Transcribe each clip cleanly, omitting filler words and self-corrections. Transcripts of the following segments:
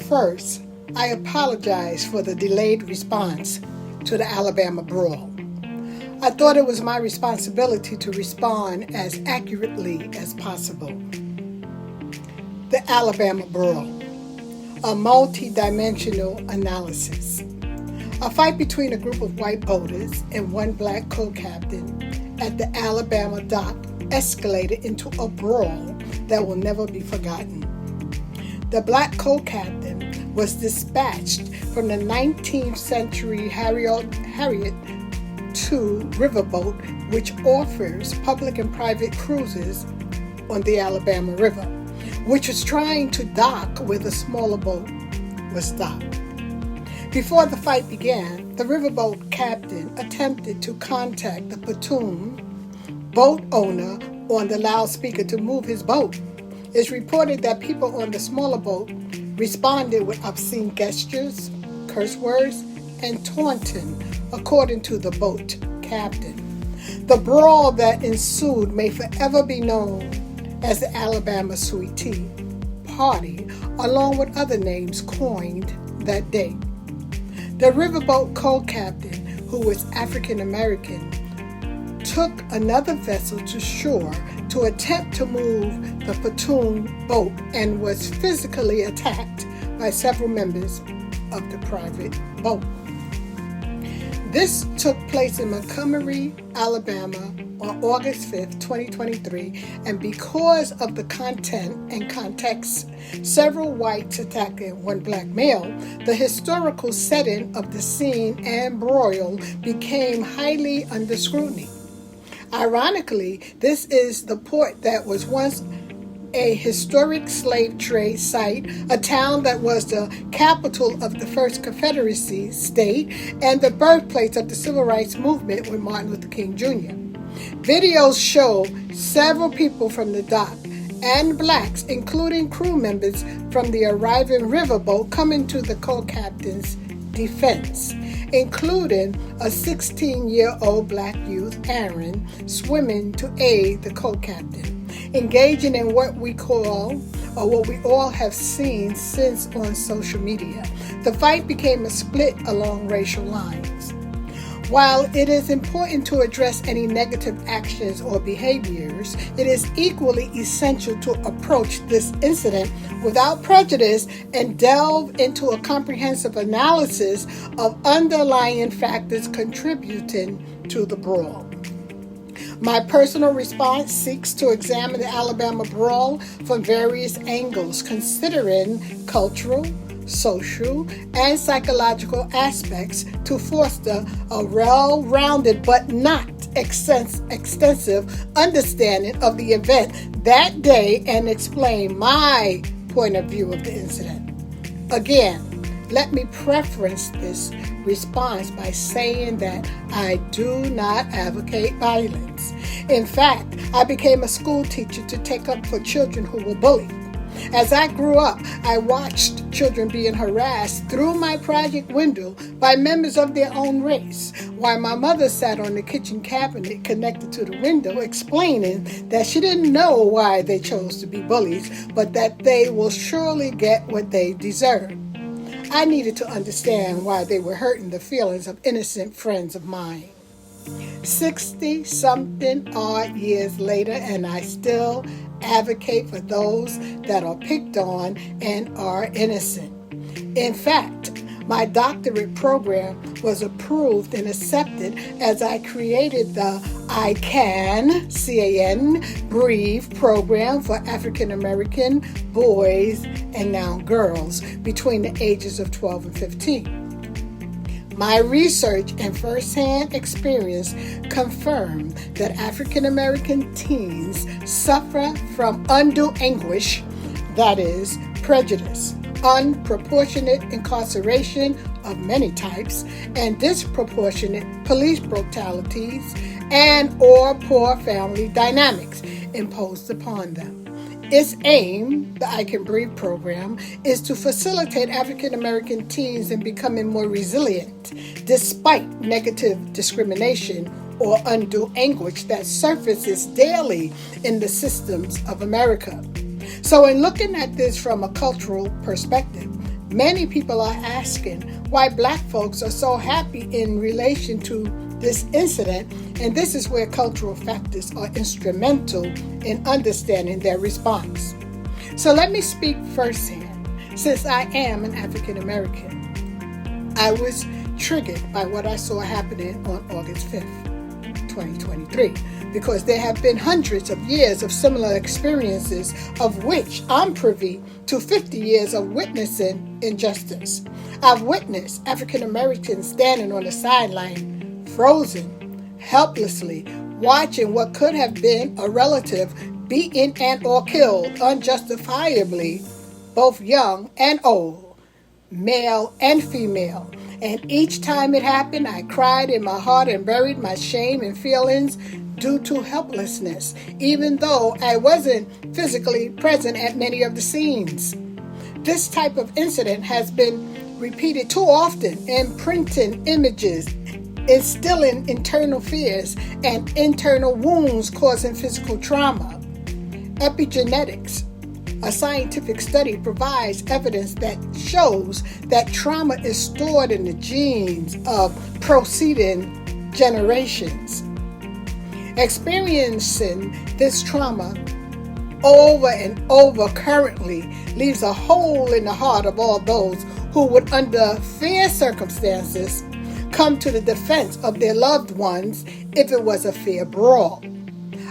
First, I apologize for the delayed response to the Alabama Brawl. I thought it was my responsibility to respond as accurately as possible. The Alabama Brawl, a multi-dimensional analysis. A fight between a group of white voters and one black co-captain at the Alabama dock escalated into a brawl that will never be forgotten. The black co-captain was dispatched from the 19th century Harriet II riverboat, which offers public and private cruises on the Alabama River, which was trying to dock where the smaller boat was docked. Before the fight began, the riverboat captain attempted to contact the platoon boat owner on the loudspeaker to move his boat. It's reported that people on the smaller boat responded with obscene gestures, curse words, and taunting, according to the boat captain. The brawl that ensued may forever be known as the Alabama Sweet Tea Party, along with other names coined that day. The riverboat co-captain, who was African American, took another vessel to shore to attempt to move the platoon boat and was physically attacked by several members of the private boat. This took place in Montgomery, Alabama on August 5th, 2023, and because of the content and context, several whites attacking one black male, the historical setting of the scene and broil became highly under scrutiny. Ironically, this is the port that was once a historic slave trade site, a town that was the capital of the first Confederacy state and the birthplace of the Civil Rights Movement with Martin Luther King Jr. Videos show several people from the dock and blacks, including crew members from the arriving riverboat, coming to the co-captain's defense, including a 16-year-old black youth, Aaron, swimming to aid the co-captain, engaging in what we all have seen since on social media. The fight became a split along racial lines. While it is important to address any negative actions or behaviors, it is equally essential to approach this incident without prejudice and delve into a comprehensive analysis of underlying factors contributing to the brawl. My personal response seeks to examine the Alabama Brawl from various angles, considering cultural, social, and psychological aspects to foster a well-rounded but not extensive understanding of the event that day and explain my point of view of the incident. Again, let me preference this response by saying that I do not advocate violence. In fact, I became a school teacher to take up for children who were bullied. As I grew up, I watched children being harassed through my project window by members of their own race, while my mother sat on the kitchen cabinet connected to the window explaining that she didn't know why they chose to be bullies, but that they will surely get what they deserve. I needed to understand why they were hurting the feelings of innocent friends of mine. 60-something odd years later, and I still advocate for those that are picked on and are innocent. In fact, my doctorate program was approved and accepted as I created the I Can, C-A-N, Breathe program for African American boys and now girls between the ages of 12 and 15. My research and firsthand experience confirm that African American teens suffer from undue anguish, that is, prejudice, unproportionate incarceration of many types, and disproportionate police brutalities and or poor family dynamics imposed upon them. Its aim, the I Can Breathe program, is to facilitate African American teens in becoming more resilient despite negative discrimination or undue anguish that surfaces daily in the systems of America. So in looking at this from a cultural perspective, Many people are asking why Black folks are so happy in relation to this incident, and this is where cultural factors are instrumental in understanding their response. So let me speak firsthand. Since I am an African American, I was triggered by what I saw happening on August 5th, 2023, because there have been hundreds of years of similar experiences, of which I'm privy to 50 years of witnessing injustice. I've witnessed African Americans standing on the sideline, frozen, helplessly, watching what could have been a relative beaten and or killed unjustifiably, both young and old, male and female. And each time it happened, I cried in my heart and buried my shame and feelings due to helplessness, even though I wasn't physically present at many of the scenes. This type of incident has been repeated too often, imprinting images, instilling internal fears and internal wounds causing physical trauma. Epigenetics, a scientific study, provides evidence that shows that trauma is stored in the genes of preceding generations. Experiencing this trauma over and over currently leaves a hole in the heart of all those who would, under fair circumstances, come to the defense of their loved ones if it was a fair brawl.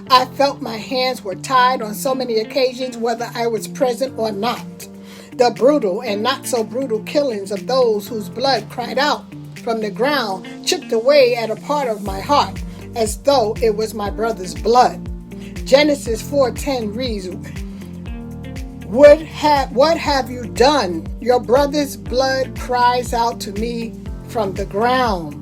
I felt my hands were tied on so many occasions, whether I was present or not. The brutal and not so brutal killings of those whose blood cried out from the ground chipped away at a part of my heart as though it was my brother's blood. Genesis 4:10 reads, What have you done? Your brother's blood cries out to me from the ground.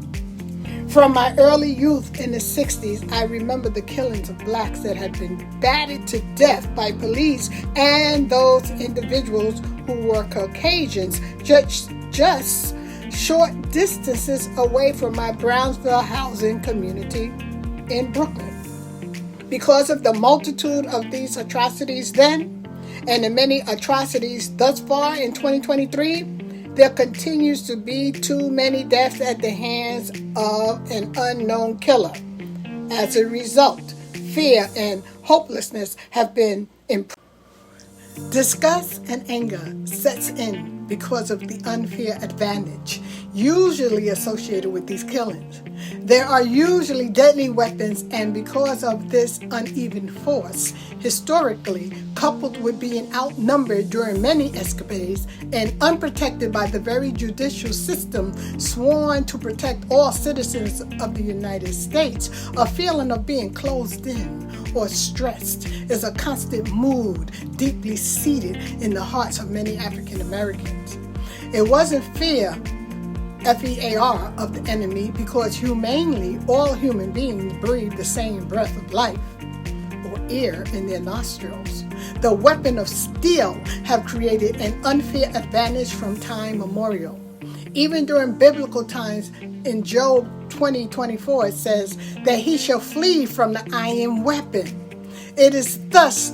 From my early youth in the 60s, I remember the killings of blacks that had been battered to death by police and those individuals who were Caucasians just short distances away from my Brownsville housing community in Brooklyn. Because of the multitude of these atrocities then, and the many atrocities thus far in 2023, there continues to be too many deaths at the hands of an unknown killer. As a result, fear and hopelessness have been improved. Disgust and anger sets in because of the unfair advantage usually associated with these killings. There are usually deadly weapons, and because of this uneven force, historically coupled with being outnumbered during many escapades and unprotected by the very judicial system sworn to protect all citizens of the United States, a feeling of being closed in or stressed is a constant mood deeply seated in the hearts of many African Americans. It wasn't fear, F-E-A-R, of the enemy, because humanely all human beings breathe the same breath of life or air in their nostrils. The weapon of steel have created an unfair advantage from time memorial. Even during biblical times, in Job 20:24, it says that he shall flee from the iron weapon. It is thus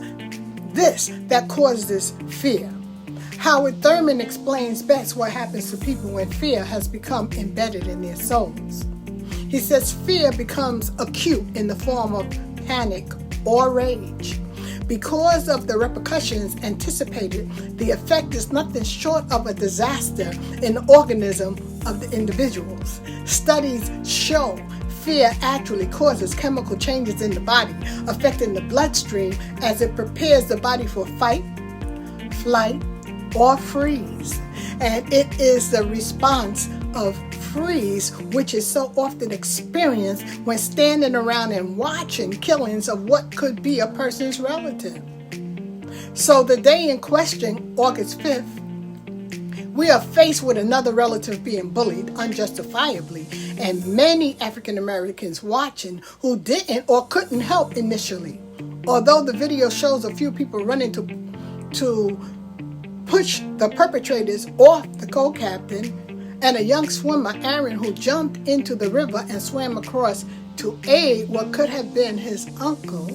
this that causes fear. Howard Thurman explains best what happens to people when fear has become embedded in their souls. He says fear becomes acute in the form of panic or rage. Because of the repercussions anticipated, the effect is nothing short of a disaster in the organism of the individuals. Studies show fear actually causes chemical changes in the body, affecting the bloodstream as it prepares the body for fight, flight, or freeze. And it is the response of freeze which is so often experienced when standing around and watching killings of what could be a person's relative. So the day in question, August 5th, we are faced with another relative being bullied unjustifiably, and many African Americans watching who didn't or couldn't help initially. Although the video shows a few people running to push the perpetrators off the co-captain, and a young swimmer, Aaron, who jumped into the river and swam across to aid what could have been his uncle,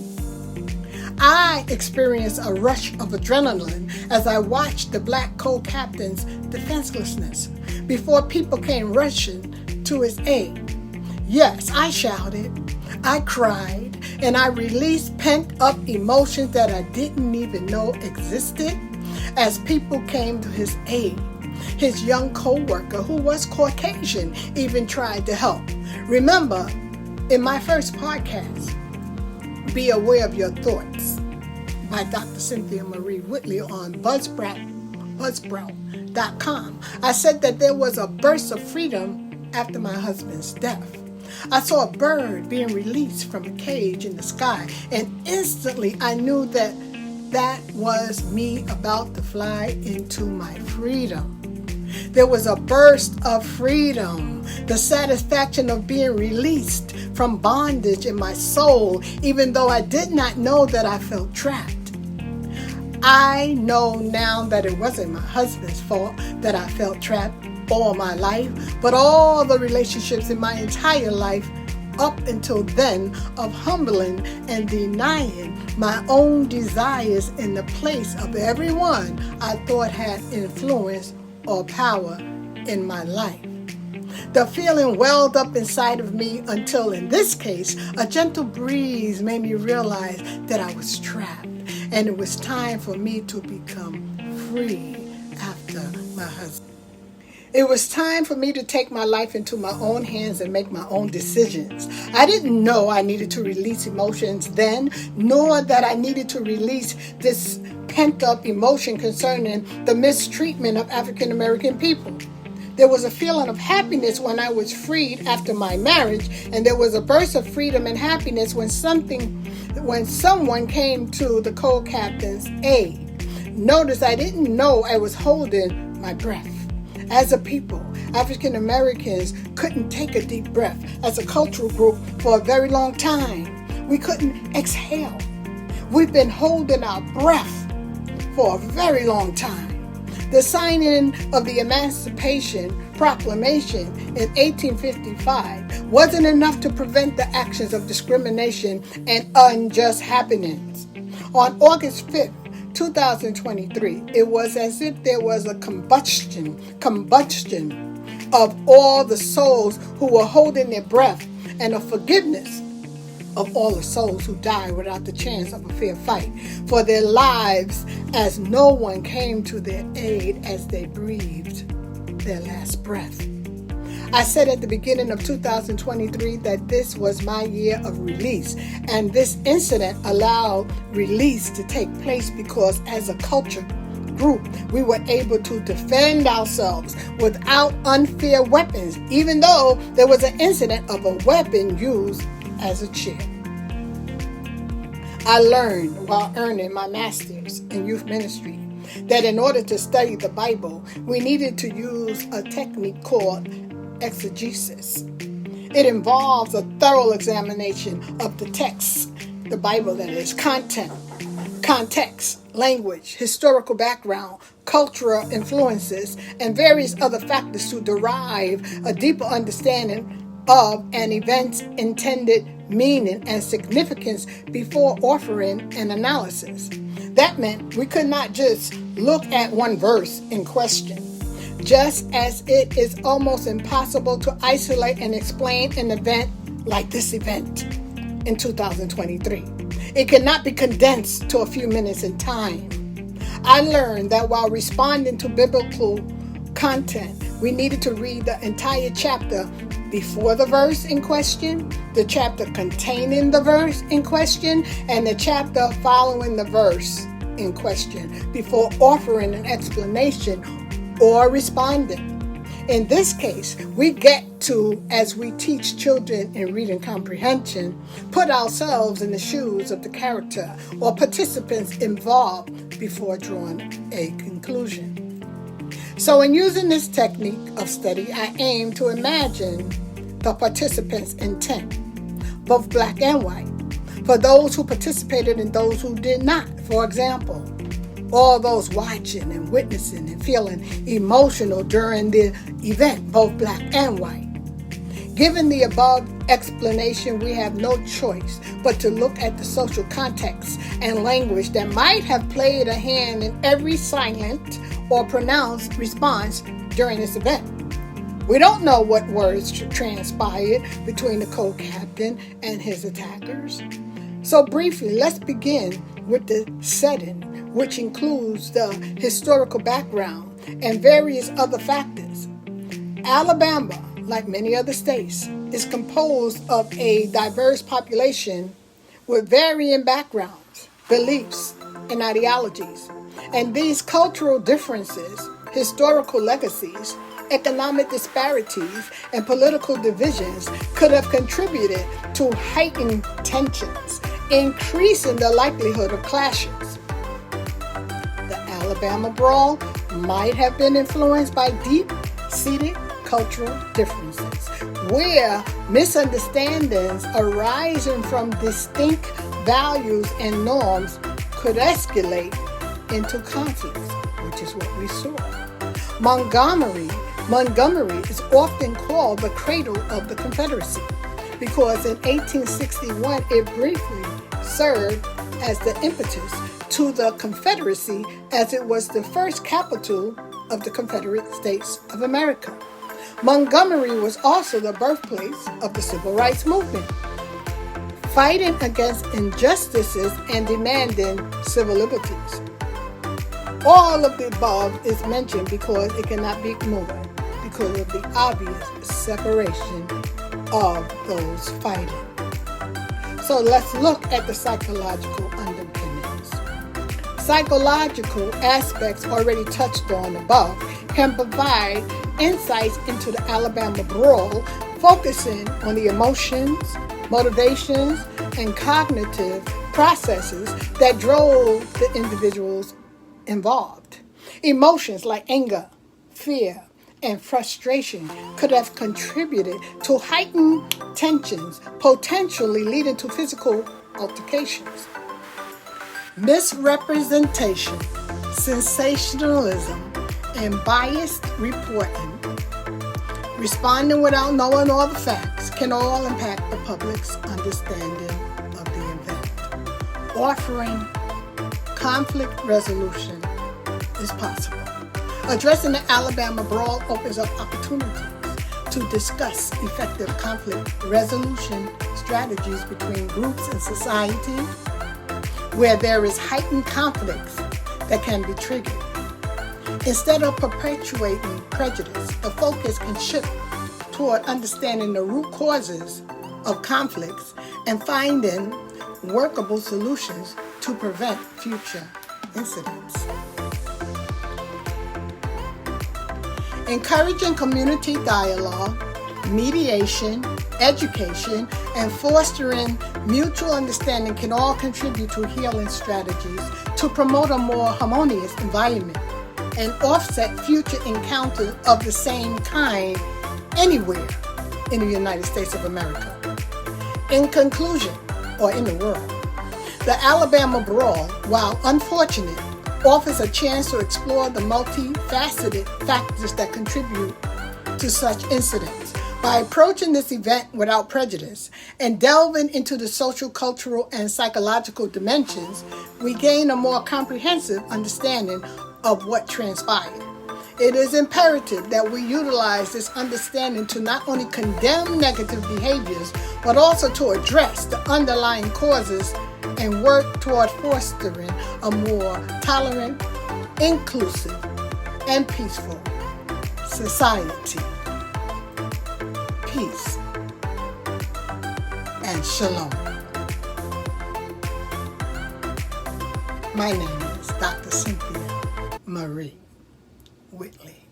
I experienced a rush of adrenaline as I watched the black co-captain's defenselessness before people came rushing to his aid. Yes, I shouted, I cried, and I released pent-up emotions that I didn't even know existed as people came to his aid. His young co-worker, who was Caucasian, even tried to help. Remember, in my first podcast, Be Aware of Your Thoughts, by Dr. Cynthia Marie Whitley on Buzzsprout.com, I said that there was a burst of freedom after my husband's death. I saw a bird being released from a cage in the sky, and instantly I knew that that was me about to fly into my freedom. There was a burst of freedom, the satisfaction of being released from bondage in my soul, even though I did not know that I felt trapped. I know now that it wasn't my husband's fault that I felt trapped all my life, but all the relationships in my entire life up until then of humbling and denying my own desires in the place of everyone I thought had influence or power in my life. The feeling welled up inside of me until, in this case, a gentle breeze made me realize that I was trapped and it was time for me to become free after my husband. It was time for me to take my life into my own hands and make my own decisions. I didn't know I needed to release emotions then, nor that I needed to release this pent-up emotion concerning the mistreatment of African American people. There was a feeling of happiness when I was freed after my marriage, and there was a burst of freedom and happiness when someone came to the co-captain's aid. Notice I didn't know I was holding my breath. As a people, African Americans couldn't take a deep breath as a cultural group for a very long time. We couldn't exhale. We've been holding our breath for a very long time. The signing of the Emancipation Proclamation in 1855 wasn't enough to prevent the actions of discrimination and unjust happenings. On August 5th, 2023, it was as if there was a combustion of all the souls who were holding their breath, and a forgiveness of all the souls who died without the chance of a fair fight for their lives, as no one came to their aid as they breathed their last breath. I said at the beginning of 2023 that this was my year of release, and this incident allowed release to take place because as a culture group, we were able to defend ourselves without unfair weapons, even though there was an incident of a weapon used as a chair. I learned while earning my master's in youth ministry that in order to study the Bible, we needed to use a technique called exegesis. It involves a thorough examination of the text, the Bible that is, context, language, historical background, cultural influences, and various other factors to derive a deeper understanding of an event's intended meaning and significance before offering an analysis. That meant we could not just look at one verse in question. Just as it is almost impossible to isolate and explain an event like this event in 2023. It cannot be condensed to a few minutes in time. I learned that while responding to biblical content, we needed to read the entire chapter before the verse in question, the chapter containing the verse in question, and the chapter following the verse in question before offering an explanation or responding. In this case, we get to, as we teach children in reading comprehension, put ourselves in the shoes of the character or participants involved before drawing a conclusion. So in using this technique of study, I aim to imagine the participants' intent, both black and white, for those who participated and those who did not. For example, all those watching and witnessing and feeling emotional during the event, both black and white. Given the above explanation, we have no choice but to look at the social context and language that might have played a hand in every silent or pronounced response during this event. We don't know what words transpired between the co-captain and his attackers. So briefly, let's begin with the setting, which includes the historical background and various other factors. Alabama, like many other states, is composed of a diverse population with varying backgrounds, beliefs, and ideologies. And these cultural differences, historical legacies, economic disparities, and political divisions could have contributed to heightened tensions, increasing the likelihood of clashes. The Alabama Brawl might have been influenced by deep-seated cultural differences, where misunderstandings arising from distinct values and norms could escalate into conflicts, which is what we saw. Montgomery is often called the cradle of the Confederacy because in 1861 it briefly served as the impetus to the Confederacy, as it was the first capital of the Confederate States of America. Montgomery was also the birthplace of the Civil Rights Movement, fighting against injustices and demanding civil liberties. All of the above is mentioned because it cannot be ignored because of the obvious separation of those fighting. So let's look at the psychological underpinnings. Psychological aspects already touched on above can provide insights into the Alabama Brawl, focusing on the emotions, motivations, and cognitive processes that drove the individuals involved. Emotions like anger, fear, and frustration could have contributed to heightened tensions, potentially leading to physical altercations. Misrepresentation, sensationalism, and biased reporting, responding without knowing all the facts, can all impact the public's understanding of the event. Offering conflict resolution is possible. Addressing the Alabama Brawl opens up opportunities to discuss effective conflict resolution strategies between groups in society where there is heightened conflicts that can be triggered. Instead of perpetuating prejudice, the focus can shift toward understanding the root causes of conflicts and finding workable solutions to prevent future incidents. Encouraging community dialogue, mediation, education, and fostering mutual understanding can all contribute to healing strategies to promote a more harmonious environment and offset future encounters of the same kind anywhere in the United States of America. In conclusion, or in the world, the Alabama Brawl, while unfortunate, offers a chance to explore the multifaceted factors that contribute to such incidents. By approaching this event without prejudice and delving into the social, cultural, and psychological dimensions, we gain a more comprehensive understanding of what transpired. It is imperative that we utilize this understanding to not only condemn negative behaviors, but also to address the underlying causes and work toward fostering a more tolerant, inclusive, and peaceful society. Peace and shalom. My name is Dr. Cynthia Marie Whitley.